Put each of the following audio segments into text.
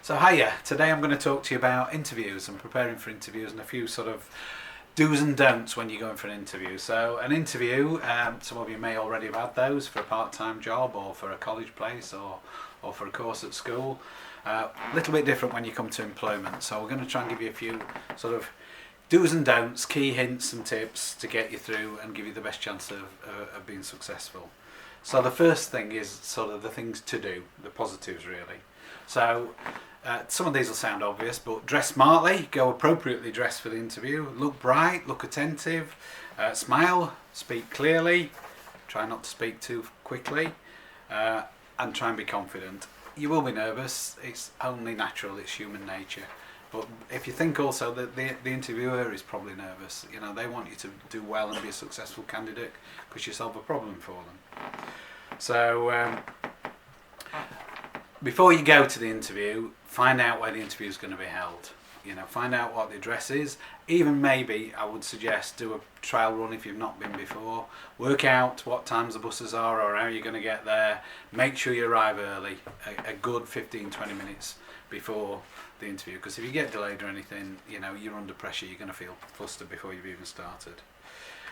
So hiya, today I'm going to talk to you about interviews and preparing for interviews and a few sort of do's and don'ts when you're going for an interview. So an interview, some of you may already have had those for a part-time job or for a college place or for a course at school. A little bit different when you come to employment. So we're going to try and give you a few sort of do's and don'ts, key hints and tips to get you through and give you the best chance of being successful. So the first thing is sort of the things to do, the positives really. So some of these will sound obvious, but dress smartly, go appropriately dressed for the interview, look bright, look attentive, smile, speak clearly, try not to speak too quickly, and try and be confident. You will be nervous, it's only natural, it's human nature. But if you think also that the interviewer is probably nervous, you know, they want you to do well and be a successful candidate because you solve a problem for them. So before you go to the interview, find out where the interview is going to be held. You know, find out what the address is. Even maybe I would suggest do a trial run if you've not been before. Work out what times the buses are or how you're going to get there. Make sure you arrive early, a good 15-20 minutes before the interview, because if you get delayed or anything, you know, you're under pressure, you're going to feel flustered before you've even started.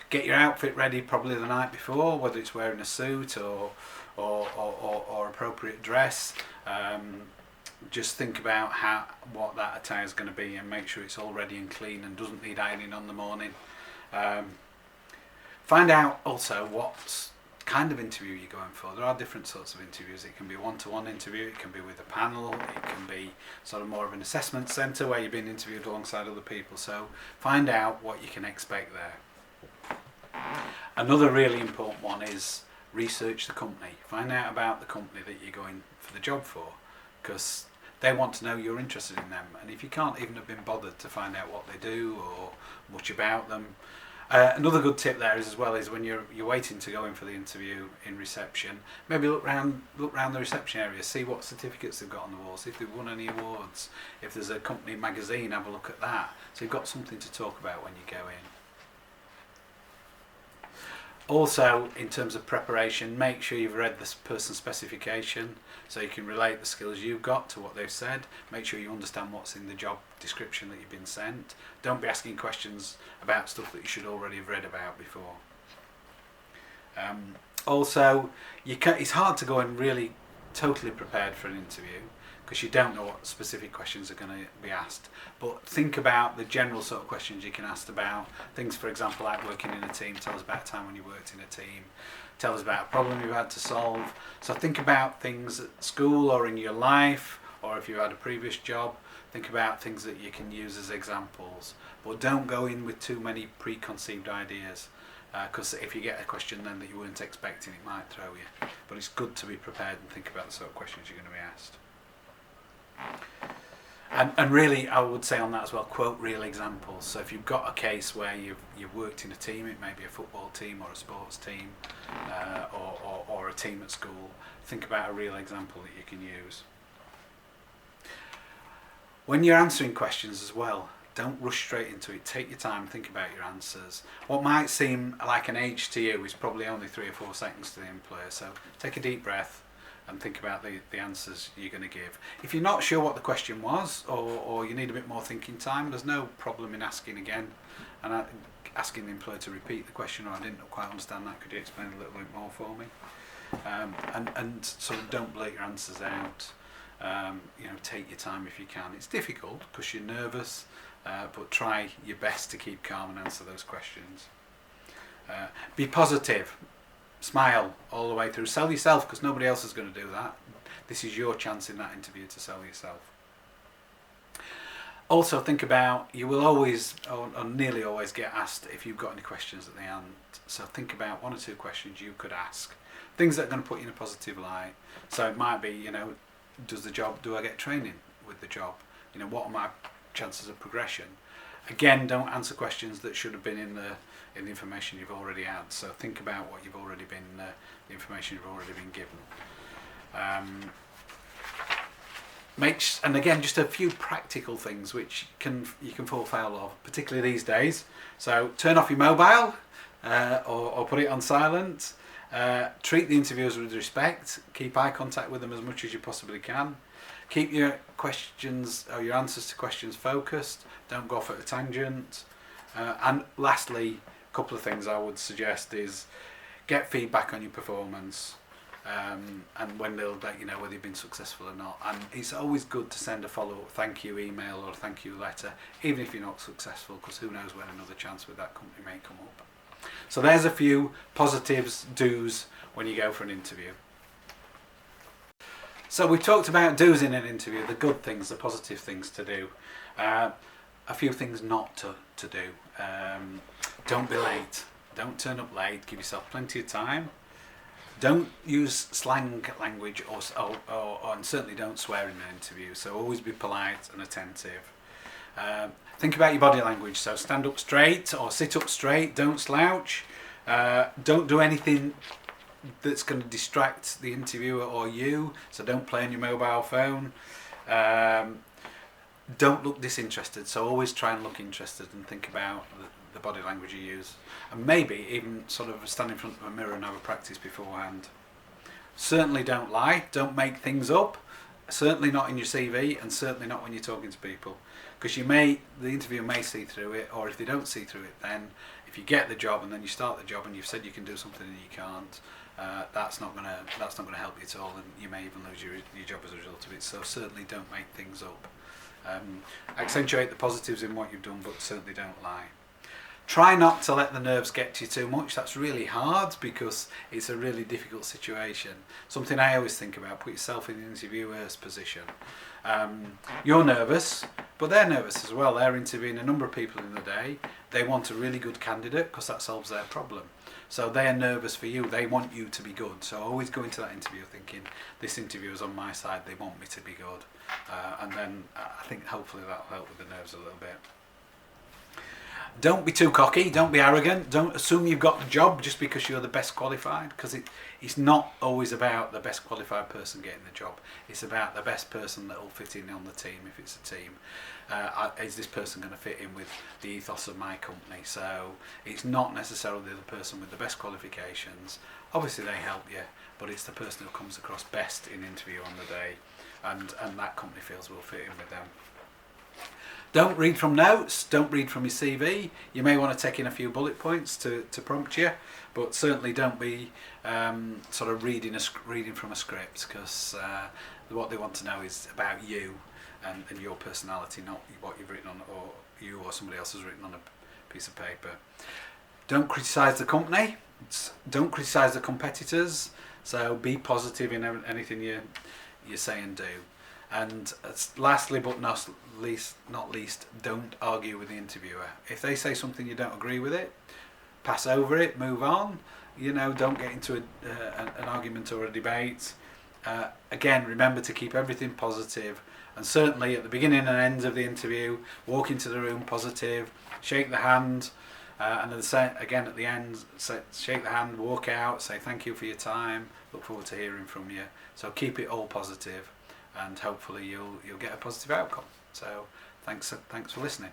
Get your outfit ready probably the night before, whether it's wearing a suit or appropriate dress. Just think about what that attire is going to be and make sure it's all ready and clean and doesn't need ironing on the morning. Find out also what kind of interview you're going for. There are different sorts of interviews. It can be a one-to-one interview, it can be with a panel, it can be sort of more of an assessment centre where you're being interviewed alongside other people. So find out what you can expect there. Another really important one is research the company. Find out about the company that you're going for the job for, because they want to know you're interested in them. And if you can't even have been bothered to find out what they do or much about them, another good tip there is as well is when you're waiting to go in for the interview in reception, maybe look round the reception area, see what certificates they've got on the wall, see if they've won any awards. If there's a company magazine, have a look at that. So you've got something to talk about when you go in. Also, in terms of preparation, make sure you've read this person's specification so you can relate the skills you've got to what they've said. Make sure you understand what's in the job description that you've been sent. Don't be asking questions about stuff that you should already have read about before. Also, it's hard to go in really totally prepared for an interview because you don't know what specific questions are going to be asked. But think about the general sort of questions you can ask about things, for example, like working in a team. Tell us about a time when you worked in a team. Tell us about a problem you've had to solve. So think about things at school or in your life, or if you had a previous job, think about things that you can use as examples. But don't go in with too many preconceived ideas, because if you get a question then that you weren't expecting, it might throw you. But it's good to be prepared and think about the sort of questions you're going to be asked. And really, I would say on that as well, quote real examples. So if you've got a case where you've worked in a team, it may be a football team or a sports team, or a team at school, think about a real example that you can use. When you're answering questions as well, don't rush straight into it. Take your time, think about your answers. What might seem like an age to you is probably only 3 or 4 seconds to the employer. So take a deep breath and think about the answers you're going to give. If you're not sure what the question was, or you need a bit more thinking time, there's no problem in asking again and asking the employer to repeat the question, or I didn't quite understand that, could you explain a little bit more for me? And sort of don't blurt your answers out. You know, take your time if you can. It's difficult because you're nervous, but try your best to keep calm and answer those questions. Be positive. Smile all the way through. Sell yourself, because nobody else is going to do that. This is your chance in that interview to sell yourself. Also think about, you will always or nearly always get asked if you've got any questions at the end. So think about 1 or 2 questions you could ask. Things that are going to put you in a positive light. So it might be, you know, do I get training with the job? You know, what are my chances of progression? Again, don't answer questions that should have been in the information you've already had. So think about what you've already been, the information you've already been given. And again, just a few practical things which you can fall foul of, particularly these days. So turn off your mobile, or put it on silent. Treat the interviewers with respect. Keep eye contact with them as much as you possibly can. Keep your questions or your answers to questions focused. Don't go off at a tangent. And lastly, a couple of things I would suggest is get feedback on your performance. And when they'll let you know whether you've been successful or not. And it's always good to send a follow-up thank you email or a thank you letter, even if you're not successful, because who knows when another chance with that company may come up. So there's a few positives, do's when you go for an interview. So we've talked about do's in an interview, the good things, the positive things to do. A few things not to do. Don't be late. Don't turn up late. Give yourself plenty of time. Don't use slang language and certainly don't swear in an interview. So always be polite and attentive. Think about your body language. So stand up straight or sit up straight. Don't slouch. Don't do anything that's going to distract the interviewer or you. So don't play on your mobile phone. Don't look disinterested. So always try and look interested and think about the body language you use, and maybe even sort of stand in front of a mirror and have a practice beforehand. Certainly don't lie, don't make things up, certainly not in your CV, and certainly not when you're talking to people, because the interviewer may see through it, or if they don't see through it, then if you get the job and then you start the job and you've said you can do something and you can't, that's not going to help you at all, and you may even lose your job as a result of it. So certainly don't make things up. Accentuate the positives in what you've done, but certainly don't lie. Try not to let the nerves get to you too much. That's really hard because it's a really difficult situation. Something I always think about, put yourself in the interviewer's position. You're nervous, but they're nervous as well. They're interviewing a number of people in the day. They want a really good candidate because that solves their problem. So they're nervous for you. They want you to be good. So always go into that interview thinking, this interviewer's on my side. They want me to be good. And then I think hopefully that'll help with the nerves a little bit. Don't be too cocky, don't be arrogant, don't assume you've got the job just because you're the best qualified, because it's not always about the best qualified person getting the job. It's about the best person that will fit in on the team if it's a team. Is this person going to fit in with the ethos of my company? So it's not necessarily the person with the best qualifications. Obviously they help you, but it's the person who comes across best in interview on the day and that company feels will fit in with them. Don't read from notes, don't read from your CV. You may want to take in a few bullet points to prompt you, but certainly don't be sort of reading from a script, because what they want to know is about you and your personality, not what you've written on, or you or somebody else has written on a piece of paper. Don't criticise the company, don't criticise the competitors, so be positive in anything you say and do. And lastly but not least, don't argue with the interviewer. If they say something you don't agree with it, pass over it, move on. Don't get into an argument or a debate. Again, remember to keep everything positive, and certainly at the beginning and end of the interview, walk into the room positive, shake the hand, and then again at the end, shake the hand, walk out, say thank you for your time, look forward to hearing from you. So keep it all positive, and hopefully you'll get a positive outcome. So thanks for listening.